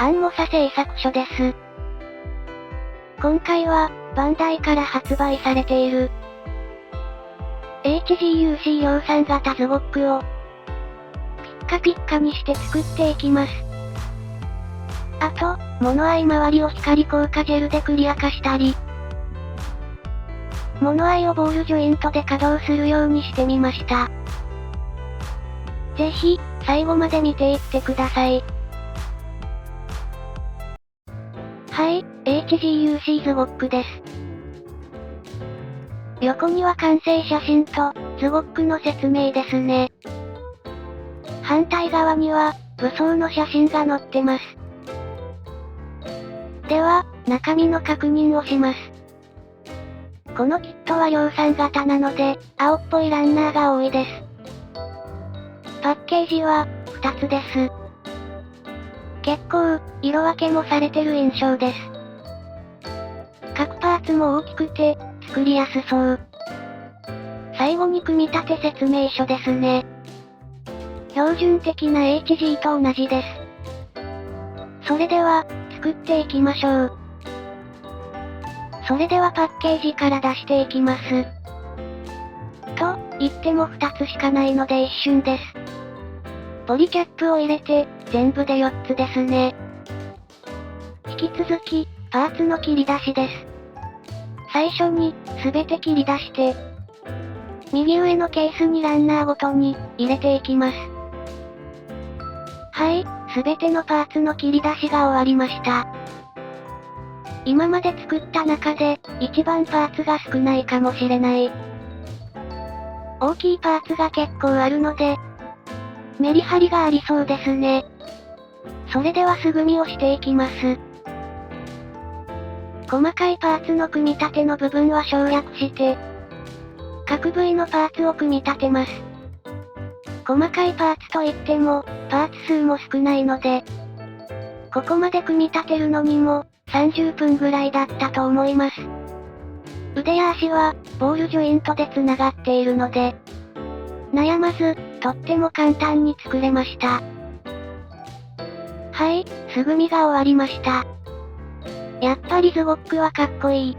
アンモサ製作所です。今回は、バンダイから発売されている、HGUC 量産型ズゴックを、ピッカピッカにして作っていきます。あと、物合い周りを光硬化ジェルでクリア化したり、物合いをボールジョイントで稼働するようにしてみました。ぜひ、最後まで見ていってください。はい、HGUC ズゴックです。横には完成写真と、ズゴックの説明ですね。反対側には、武装の写真が載ってます。では、中身の確認をします。このキットは量産型なので、青っぽいランナーが多いです。パッケージは、2つです。結構、色分けもされてる印象です。各パーツも大きくて、作りやすそう。最後に組み立て説明書ですね。標準的な HG と同じです。それでは、作っていきましょう。それではパッケージから出していきます。と、言っても2つしかないので一瞬です。ポリキャップを入れて、全部で4つですね。引き続き、パーツの切り出しです。最初に、すべて切り出して、右上のケースにランナーごとに、入れていきます。はい、すべてのパーツの切り出しが終わりました。今まで作った中で、一番パーツが少ないかもしれない。大きいパーツが結構あるので、メリハリがありそうですね。それでは素組みをしていきます。細かいパーツの組み立ての部分は省略して、各部位のパーツを組み立てます。細かいパーツといっても、パーツ数も少ないので、ここまで組み立てるのにも、30分ぐらいだったと思います。腕や足は、ボールジョイントで繋がっているので、悩まず、とっても簡単に作れました。はい、素組みが終わりました。やっぱりズゴックはかっこいい。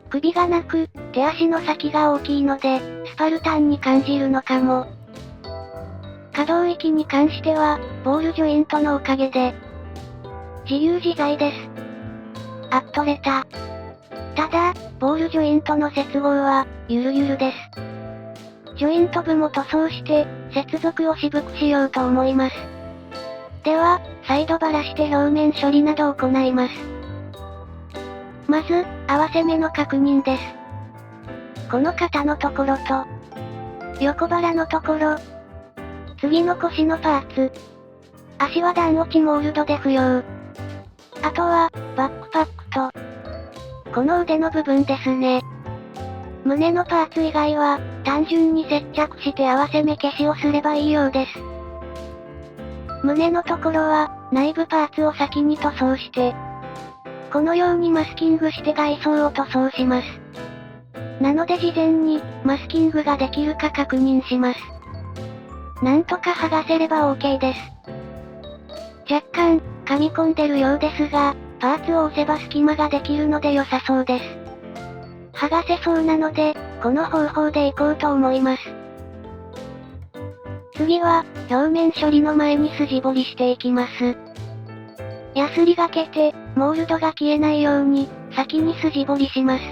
首がなく、手足の先が大きいので、スパルタンに感じるのかも。可動域に関しては、ボールジョイントのおかげで、自由自在です。あっとれた。ただ、ボールジョイントの接合は、ゆるゆるです。ジョイント部も塗装して、接続を渋くしようと思います。では、再度ばらして表面処理などを行います。まず、合わせ目の確認です。この肩のところと、横腹のところ、次の腰のパーツ。足は段落ちモールドで不要。あとは、バックパックと、この腕の部分ですね。胸のパーツ以外は、単純に接着して合わせ目消しをすればいいようです。胸のところは、内部パーツを先に塗装して、このようにマスキングして外装を塗装します。なので事前に、マスキングができるか確認します。なんとか剥がせれば OK です。若干、噛み込んでるようですが、パーツを押せば隙間ができるので良さそうです。剥がせそうなので、この方法でいこうと思います。次は、表面処理の前に筋彫りしていきます。ヤスリがけて、モールドが消えないように、先に筋彫りします。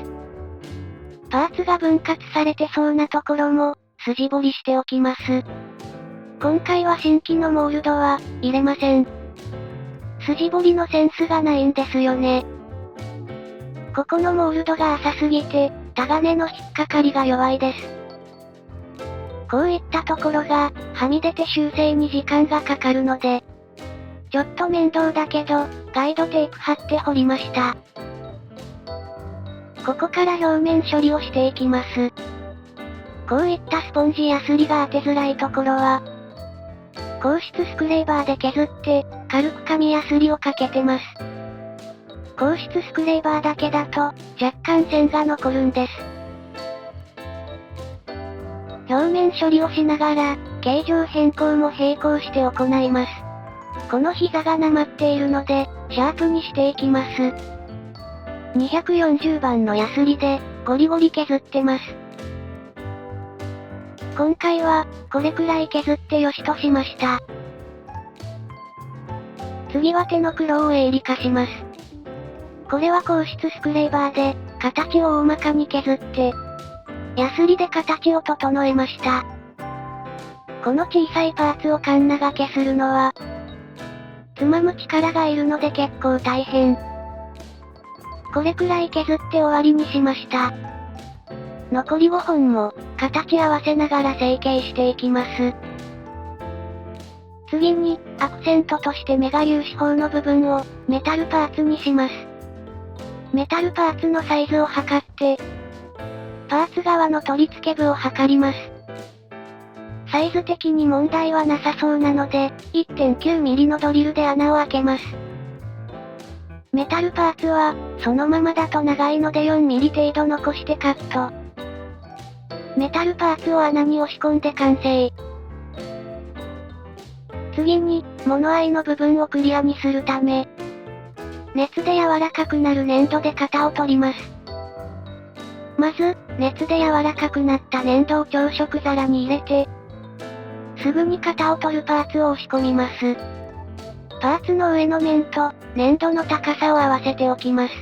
パーツが分割されてそうなところも、筋彫りしておきます。今回は新規のモールドは、入れません。筋彫りのセンスがないんですよね。ここのモールドが浅すぎて、タガネの引っかかりが弱いです。こういったところが、はみ出て修正に時間がかかるので、ちょっと面倒だけど、ガイドテープ貼って彫りました。ここから表面処理をしていきます。こういったスポンジやすりが当てづらいところは、硬質スクレーバーで削って、軽く紙やすりをかけてます。硬質スクレーバーだけだと、若干線が残るんです。表面処理をしながら、形状変更も並行して行います。この膝がなまっているので、シャープにしていきます。240番のヤスリで、ゴリゴリ削ってます。今回は、これくらい削ってよしとしました。次は手の黒を鋭利化します。これは硬質スクレーバーで、形を大まかに削って、ヤスリで形を整えました。この小さいパーツをカンナがけするのは、つまむ力がいるので結構大変。これくらい削って終わりにしました。残り5本も、形合わせながら成形していきます。次に、アクセントとしてメガ粒子砲の部分を、メタルパーツにします。メタルパーツのサイズを測って、パーツ側の取り付け部を測ります。サイズ的に問題はなさそうなので、1.9 ミリのドリルで穴を開けます。メタルパーツは、そのままだと長いので4ミリ程度残してカット。メタルパーツを穴に押し込んで完成。次に、物合いの部分をクリアにするため、熱で柔らかくなる粘土で型を取ります。まず、熱で柔らかくなった粘土を朝食皿に入れて、すぐに型を取るパーツを押し込みます。パーツの上の面と、粘土の高さを合わせておきます。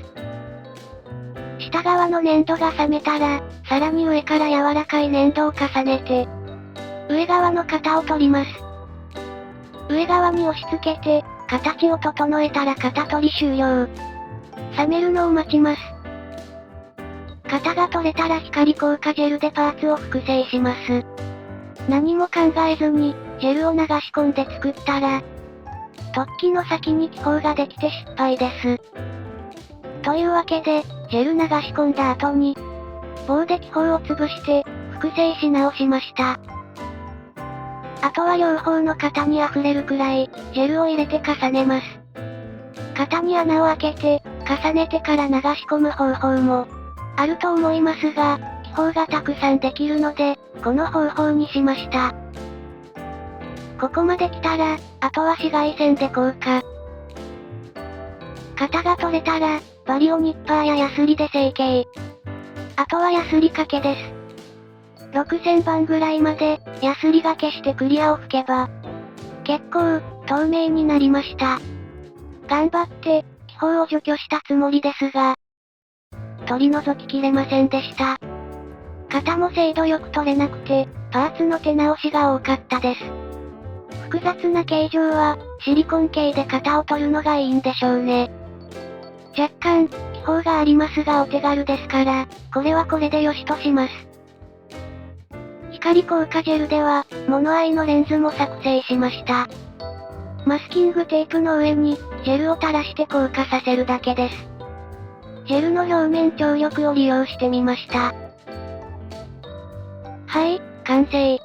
下側の粘土が冷めたら、さらに上から柔らかい粘土を重ねて、上側の型を取ります。上側に押し付けて、形を整えたら型取り終了。冷めるのを待ちます。型が取れたら光硬化ジェルでパーツを複製します。何も考えずに、ジェルを流し込んで作ったら、突起の先に気泡ができて失敗です。というわけで、ジェル流し込んだ後に、棒で気泡を潰して、複製し直しました。あとは両方の型に溢れるくらい、ジェルを入れて重ねます。型に穴を開けて、重ねてから流し込む方法も、あると思いますが、気泡がたくさんできるので、この方法にしました。ここまで来たら、あとは紫外線で硬化。型が取れたら、バリオニッパーやヤスリで成形。あとはヤスリ掛けです。6000番ぐらいまで、ヤスリがけしてクリアを吹けば、結構、透明になりました。頑張って、気泡を除去したつもりですが、取り除ききれませんでした。型も精度よく取れなくて、パーツの手直しが多かったです。複雑な形状は、シリコン系で型を取るのがいいんでしょうね。若干、気泡がありますがお手軽ですから、これはこれでよしとします。光硬化ジェルでは、物合いのレンズも作成しました。マスキングテープの上に、ジェルを垂らして硬化させるだけです。ジェルの表面張力を利用してみました。はい、完成。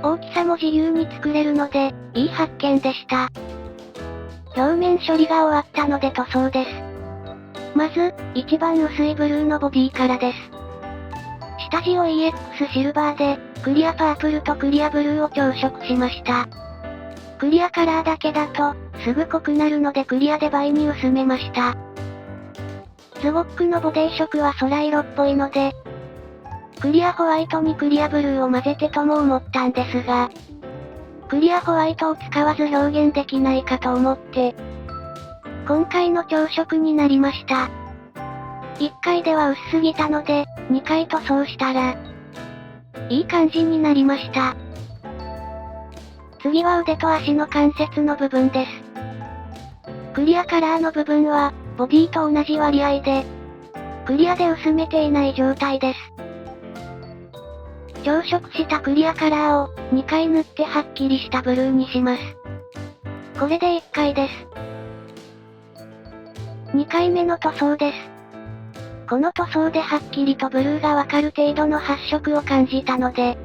大きさも自由に作れるので、いい発見でした。表面処理が終わったので塗装です。まず、一番薄いブルーのボディからです。下地を EX シルバーで、クリアパープルとクリアブルーを調色しました。クリアカラーだけだと、すぐ濃くなるのでクリアで倍に薄めました。ズゴックのボディ色は空色っぽいので、クリアホワイトにクリアブルーを混ぜてとも思ったんですが、クリアホワイトを使わず表現できないかと思って、今回の調色になりました。1回では薄すぎたので、2回塗装したら、いい感じになりました。次は腕と足の関節の部分です。クリアカラーの部分は、ボディと同じ割合で、クリアで薄めていない状態です。調色したクリアカラーを、2回塗ってはっきりしたブルーにします。これで1回です。2回目の塗装です。この塗装ではっきりとブルーがわかる程度の発色を感じたので、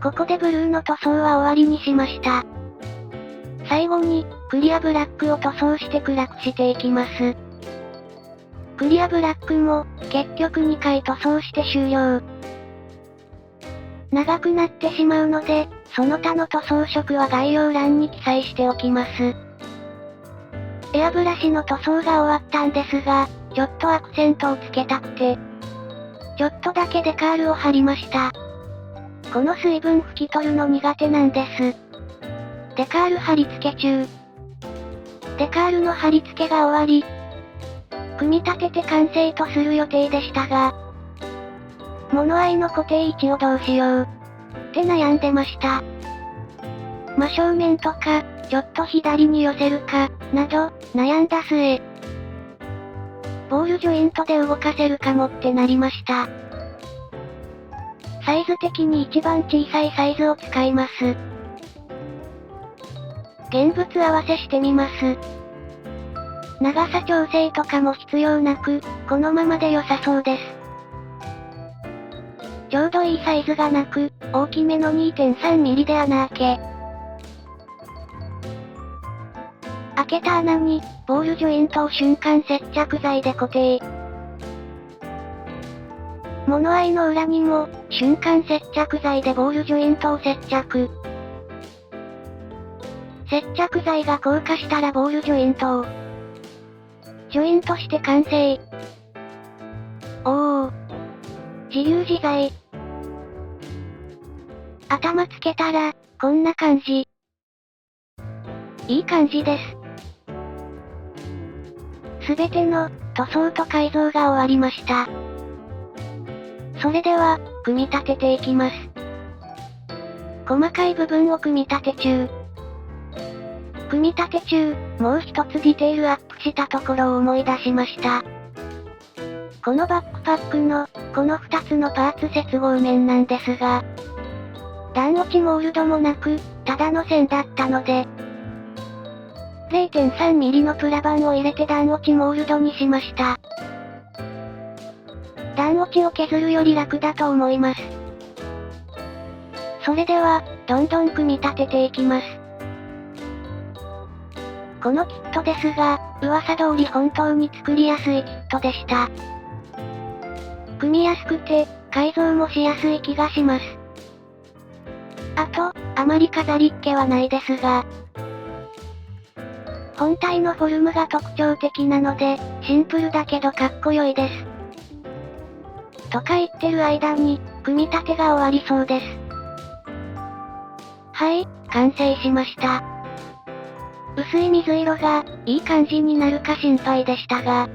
ここでブルーの塗装は終わりにしました。最後に、クリアブラックを塗装して暗くしていきます。クリアブラックも、結局2回塗装して終了。長くなってしまうので、その他の塗装色は概要欄に記載しておきます。エアブラシの塗装が終わったんですが、ちょっとアクセントをつけたくて、ちょっとだけデカールを貼りました。この水分拭き取るの苦手なんです。デカール貼り付け中。デカールの貼り付けが終わり、組み立てて完成とする予定でしたが、物合いの固定位置をどうしようって悩んでました。真正面とか、ちょっと左に寄せるか、など、悩んだ末、ボールジョイントで動かせるかもってなりました。サイズ的に一番小さいサイズを使います。現物合わせしてみます。長さ調整とかも必要なく、このままで良さそうです。ちょうどいいサイズがなく、大きめの 2.3mm で穴開け。開けた穴に、ボールジョイントを瞬間接着剤で固定。物合いの裏にも、瞬間接着剤でボールジョイントを接着。接着剤が硬化したらボールジョイントを、ジョイントして完成。おー。自由自在。頭つけたら、こんな感じ。いい感じです。すべての、塗装と改造が終わりました。それでは、組み立てていきます。細かい部分を組み立て中。組み立て中、もう一つディテールアップしたところを思い出しました。このバックパックの、この2つのパーツ接合面なんですが、段落ちモールドもなく、ただの線だったので、0.3mm のプラ板を入れて段落ちモールドにしました。段落ちを削るより楽だと思います。それでは、どんどん組み立てていきます。このキットですが、噂通り本当に作りやすいキットでした。組みやすくて、改造もしやすい気がします。あと、あまり飾りっ気はないですが、本体のフォルムが特徴的なので、シンプルだけどかっこよいです。とか言ってる間に、組み立てが終わりそうです。はい、完成しました。薄い水色が、いい感じになるか心配でしたが、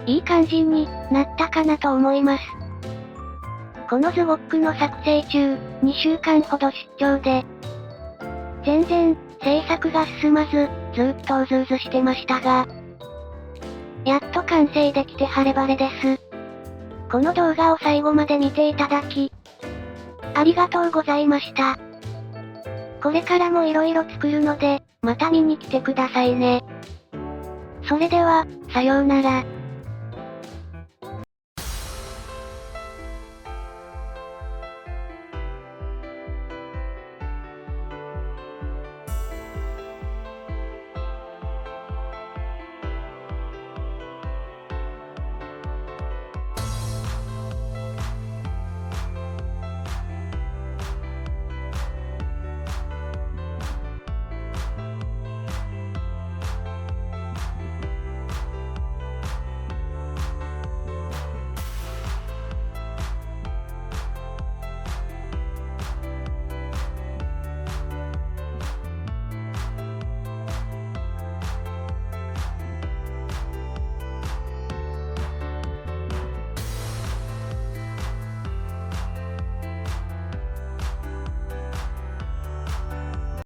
いい感じになったかなと思います。このズゴックの作成中、2週間ほど出張で、全然、制作が進まず、ずっとうずうずしてましたが、やっと完成できて晴れ晴れです。この動画を最後まで見ていただき、ありがとうございました。これからも色々作るので、また見に来てくださいね。それでは、さようなら。